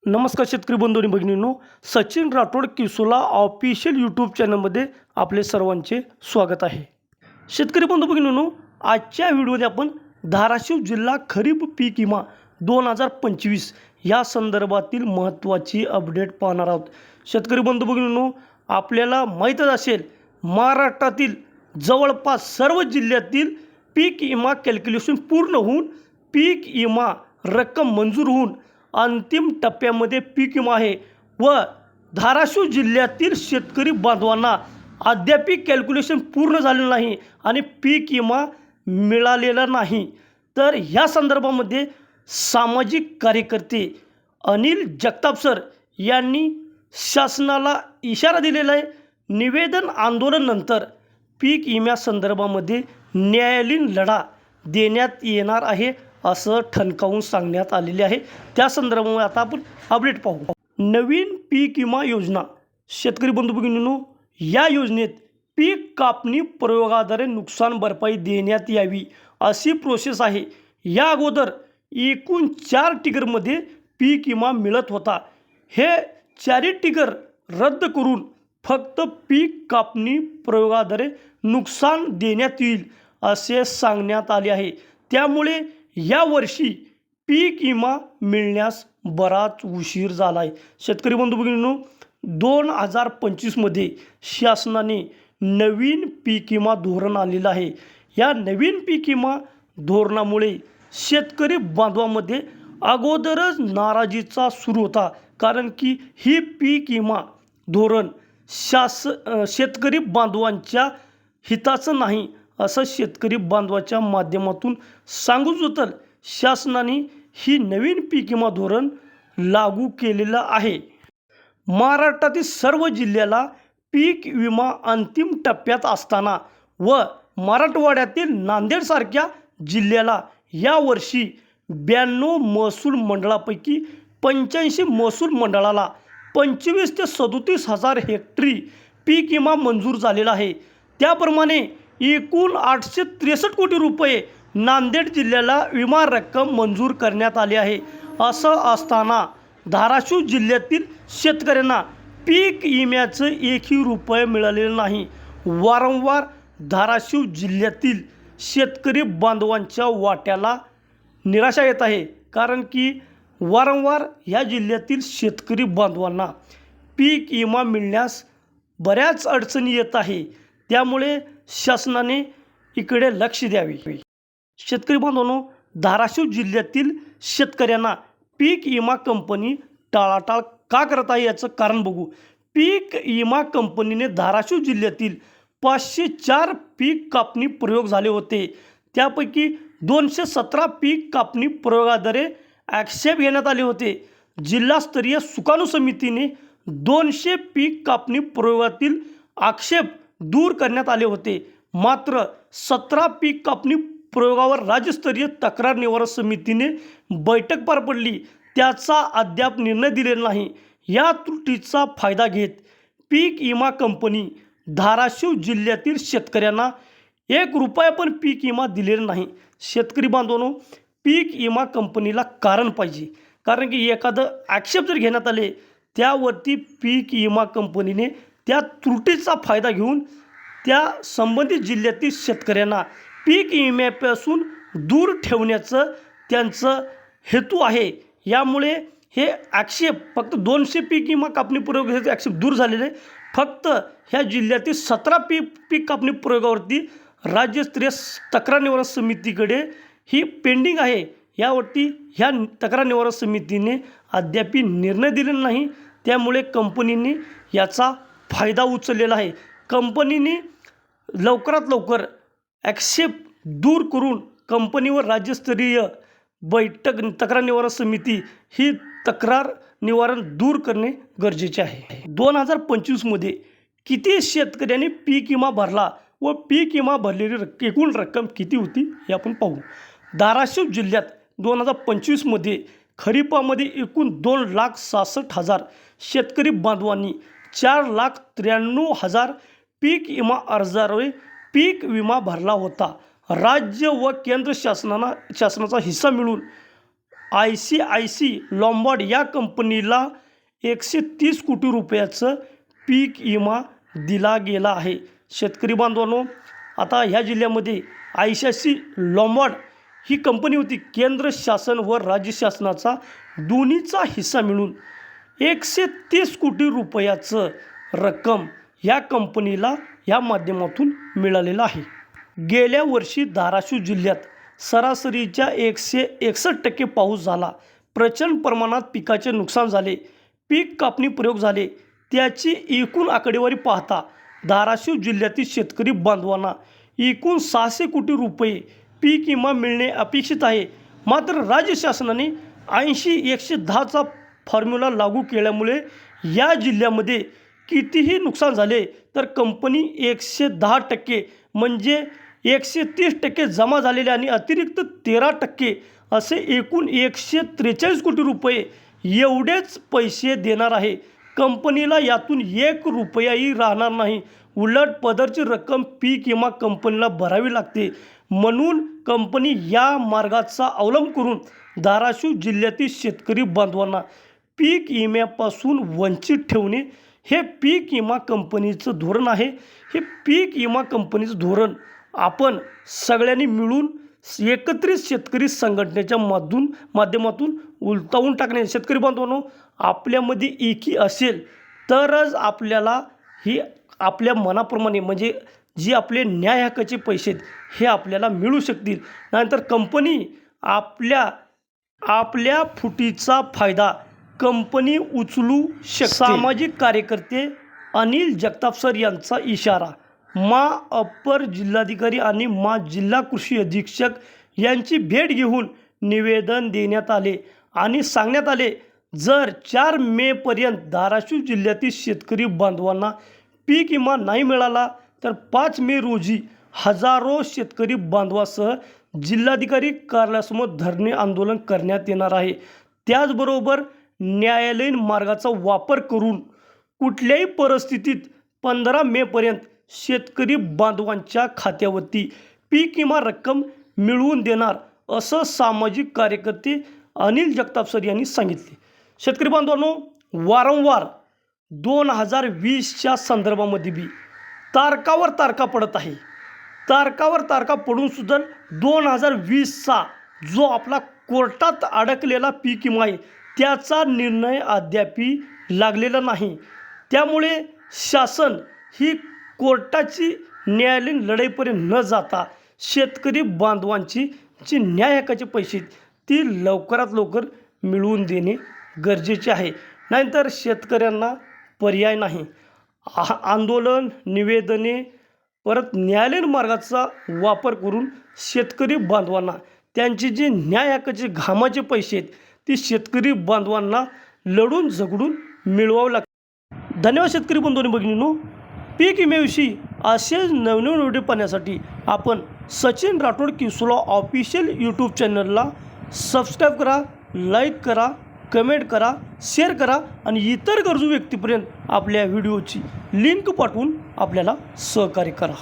नमस्कार शेतकरी बंधू आणि भगिनींनो, सचिन राठोड किसोला ऑफिशियल यूट्यूब चॅनलमध्ये आपले सर्वांचे स्वागत आहे. शेतकरी बंधू भगिनींनो, आजच्या व्हिडिओमध्ये आपण धाराशिव जिल्हा खरीप पीक विमा 2025 या संदर्भातील महत्त्वाची अपडेट पाहणार आहोत. शेतकरी बंधू भगिनींनो, आपल्याला माहीतच असेल, महाराष्ट्रातील जवळपास सर्व जिल्ह्यातील पीक विमा कॅल्क्युलेशन पूर्ण होऊन पीक विमा रक्कम मंजूर होऊन अंतिम टप्प्यामध्ये पीक विमा आहे व धाराशिव जिल्ह्यातील शेतकरी बांधवांना अद्याप कॅल्क्युलेशन पूर्ण झालेलं नाही आणि पीक विमा मिळालेला नाही. तर ह्या संदर्भामध्ये सामाजिक कार्यकर्ते अनिल जगताप सर यांनी शासनाला इशारा दिलेला आहे. निवेदन आंदोलनानंतर पीक विम्यासंदर्भामध्ये न्यायालयीन लढा देण्यात येणार आहे असं ठणकावून सांगण्यात आलेले आहे. त्या संदर्भामध्ये आता आपण अपडेट पाहू. नवीन पीक विमा योजना. शेतकरी बंधू भगिनींनो, या योजनेत पीक कापणी प्रयोगाद्वारे नुकसान भरपाई देण्यात यावी अशी प्रोसेस आहे. या अगोदर एकूण 4 टिगरमध्ये पीक विमा मिळत होता. हे 4 टिगर रद्द करून फक्त पीक कापणी प्रयोगाद्वारे नुकसान देण्यात येईल असे सांगण्यात आले आहे. त्यामुळे यावर्षी पीक विमा मिळण्यास बराच उशीर झाला आहे. शेतकरी बंधू भगिनींनो, 2025मध्ये शासनाने नवीन पीक विमा धोरण आलेलं आहे. या नवीन पीक विमा धोरणामुळे शेतकरी बांधवांमध्ये अगोदरच नाराजीचा सुरू होता. कारण की ही पीक विमा धोरण शेतकरी बांधवांच्या हिताचं नाही असं शेतकरी बांधवाच्या माध्यमातून सांगूच होतं. शासनाने ही नवीन पीक विमा धोरण लागू केलेलं आहे. महाराष्ट्रातील सर्व जिल्ह्याला पीक विमा अंतिम टप्प्यात असताना व मराठवाड्यातील नांदेडसारख्या जिल्ह्याला यावर्षी 92 महसूल मंडळापैकी 85 महसूल मंडळाला 25 ते 37 हजार हेक्टरी पीक विमा मंजूर झालेला आहे. त्याप्रमाणे एकूण 863 कोटी रुपये नांदेड जिल्ह्याला विमा रक्कम मंजूर करण्यात आली आहे. असं असताना धाराशिव जिल्ह्यातील शेतकऱ्यांना पीक विम्याचं एकही रुपये मिळालेलं नाही. वारंवार धाराशिव जिल्ह्यातील शेतकरी बांधवांच्या वाट्याला निराशा येत आहे. कारण की वारंवार या जिल्ह्यातील शेतकरी बांधवांना पीक विमा मिळण्यास बऱ्याच अडचणी येत आहे. त्यामुळे शासनाने इकडे लक्ष द्यावे. शेतकरी बांधवांनो, धाराशिव जिल्ह्यातील शेतकऱ्यांना पीक विमा कंपनी टाळाटाळ का करत आहे याचं कारण बघू. पीक विमा कंपनीने धाराशिव जिल्ह्यातील 504 पीक कापणी प्रयोग झाले होते. त्यापैकी 217 पीक कापणी प्रयोगाद्वारे आक्षेप घेण्यात आले होते. जिल्हास्तरीय सुकाणू समितीने 200 पीक कापणी प्रयोगातील आक्षेप दूर करण्यात आले होते. मात्र 17 पीक कापणी प्रयोगावर राज्यस्तरीय तक्रार निवारण समितीने बैठक पार पडली. त्याचा अद्याप निर्णय दिलेला नाही. या त्रुटीचा फायदा घेत पीक विमा कंपनी धाराशिव जिल्ह्यातील शेतकऱ्यांना 1 रुपया पण पीक विमा दिलेला नाही. शेतकरी बांधवांनो, पीक विमा कंपनीला कारण पाहिजे. कारण की एखादं आक्षेप जर घेण्यात आले त्यावरती पीक विमा कंपनीने त्या त्रुटीचा फायदा घेऊन त्या संबंधित जिल्ह्यातील शेतकऱ्यांना पीक विम्यापासून दूर ठेवण्याचं त्यांचं हेतू आहे. यामुळे हे आक्षेप फक्त 200 पीक विमा कापणी प्रयोग आक्षेप दूर झालेले आहे. फक्त ह्या जिल्ह्यातील 17 पीक कापणी प्रयोगावरती राज्यस्तरीय तक्रार निवारण समितीकडे ही पेंडिंग आहे. यावरती ह्या तक्रार निवारण समितीने अद्याप निर्णय दिलेला नाही. त्यामुळे कंपनीने याचा फायदा उचललेला आहे. कंपनीने लवकरात लवकर आक्षेप दूर करून कंपनीवर राज्यस्तरीय बैठक तक्रार निवारण समिती ही तक्रार निवारण दूर करणे गरजेचे आहे. 2025मध्ये किती शेतकऱ्यांनी पीक विमा भरला व पीक विमा भरलेली एकूण रक्कम किती होती हे आपण पाहू. धाराशिव जिल्ह्यात 2025मध्ये खरीपामध्ये एकूण 2,66,000 शेतकरी बांधवांनी 4,93,000 पीक विमा अर्जाद्वारे पीक विमा भरला होता. राज्य व केंद्र शासनाचा हिस्सा मिळून ICICI लॉम्बार्ड या कंपनीला 130 कोटी रुपयाचं पीक विमा दिला गेला आहे. शेतकरी बांधवांनो, आता ह्या जिल्ह्यामध्ये ICICI लॉम्बार्ड ही कंपनी होती. केंद्र शासन व राज्य शासनाचा दोन्हीचा हिस्सा मिळून 130 कोटी रुपयाचं रक्कम ह्या कंपनीला ह्या माध्यमातून मिळालेलं आहे. गेल्या वर्षी धाराशिव जिल्ह्यात सरासरीच्या 161% पाऊस झाला. प्रचंड प्रमाणात पिकाचे नुकसान झाले. पीक कापणी प्रयोग झाले. त्याची एकूण आकडेवारी पाहता धाराशिव जिल्ह्यातील शेतकरी बांधवांना एकूण 600 कोटी रुपये पीक विमा मिळणे अपेक्षित आहे. मात्र राज्य शासनाने 80-110चा फॉर्म्युला लागू केल्यामुळे या जिल्ह्यामध्ये कितीही नुकसान झाले तर कंपनी 110% म्हणजे 130% जमा झालेले आणि अतिरिक्त 13% असे एकूण 143 कोटी रुपये एवढेच पैसे देणार आहे. कंपनीला यातून 1 रुपयाही राहणार नाही. उलट पदरची रक्कम पीक विमा कंपनीला भरावी लागते. म्हणून कंपनी या मार्गाचा अवलंब करून धाराशिव जिल्ह्यातील शेतकरी बांधवांना पीक विम्यापासून वंचित ठेवणे हे पीक विमा कंपनीचं धोरण आहे. हे पीक विमा कंपनीचं धोरण आपण सगळ्यांनी मिळून एकत्रित शेतकरी संघटनेच्या माध्यमातून उलटावून टाकणे. शेतकरी बांधवांनो, आपल्यामध्ये एकी असेल तरच आपल्याला ही आपल्या मनाप्रमाणे म्हणजे जी आपले न्याय हक्काचे पैसे आहेत हे आपल्याला मिळू शकतील. नाहीतर कंपनी आपल्या फुटीचा फायदा कंपनी उचलू शकते. सामाजिक कार्यकर्ते अनिल जगताप सर यांचा इशारा. अप्पर जिल्हाधिकारी आणि जिल्हा कृषी अधीक्षक यांची भेट घेऊन निवेदन देण्यात आले आणि सांगण्यात आले, जर 4 मेपर्यंत धाराशिव जिल्ह्यातील शेतकरी बांधवांना पीक विमा नाही मिळाला तर 5 मे रोजी हजारो शेतकरी बांधवासह जिल्हाधिकारी कार्यालयासमोर धरणे आंदोलन करण्यात येणार आहे. त्याचबरोबर न्यायालयीन मार्गाचा वापर करून कुठल्याही परिस्थितीत 15 मेपर्यंत शेतकरी बांधवांच्या खात्यावरती पीक विमा रक्कम मिळवून देणार असं सामाजिक कार्यकर्ते अनिल जगताप सर यांनी सांगितले. शेतकरी बांधवांनो, वारंवार 2020च्या संदर्भामध्ये बी तारकावर तारका पडत आहे. तारकावर तारका पडून सुद्धा 2020चा जो आपला कोर्टात अडकलेला पीक विमा आहे त्याचा निर्णय अद्यापी लागलेला नाही. त्यामुळे शासन ही कोर्टाची न्यायालयीन लढाईपर्यंत न जाता शेतकरी बांधवांची जी न्याय हक्काचे पैसे ती लवकरात लवकर मिळवून देणे गरजेचे आहे. नाहीतर शेतकऱ्यांना पर्याय नाही. आंदोलन, निवेदने, परत न्यायालयीन मार्गाचा वापर करून शेतकरी बांधवांना त्यांचे जे न्याय हक्काचे घामाचे पैसे आहेत ते शेतकरी बांधवांना लढून झगडून मिळवावे लागतात. धन्यवाद शेतकरी बंधूंनी भगिनींनो. पीक विम्याविषयी असेच नवनवीन व्हिडिओ पाहण्यासाठी आपण सचिन राठोड किसोला ऑफिशियल यूट्यूब चॅनलला सबस्क्राईब करा, लाईक करा, कमेंट करा, शेअर करा आणि इतर गरजू व्यक्तीपर्यंत आपल्या व्हिडिओची लिंक पाठवून आपल्याला सहकार्य करा.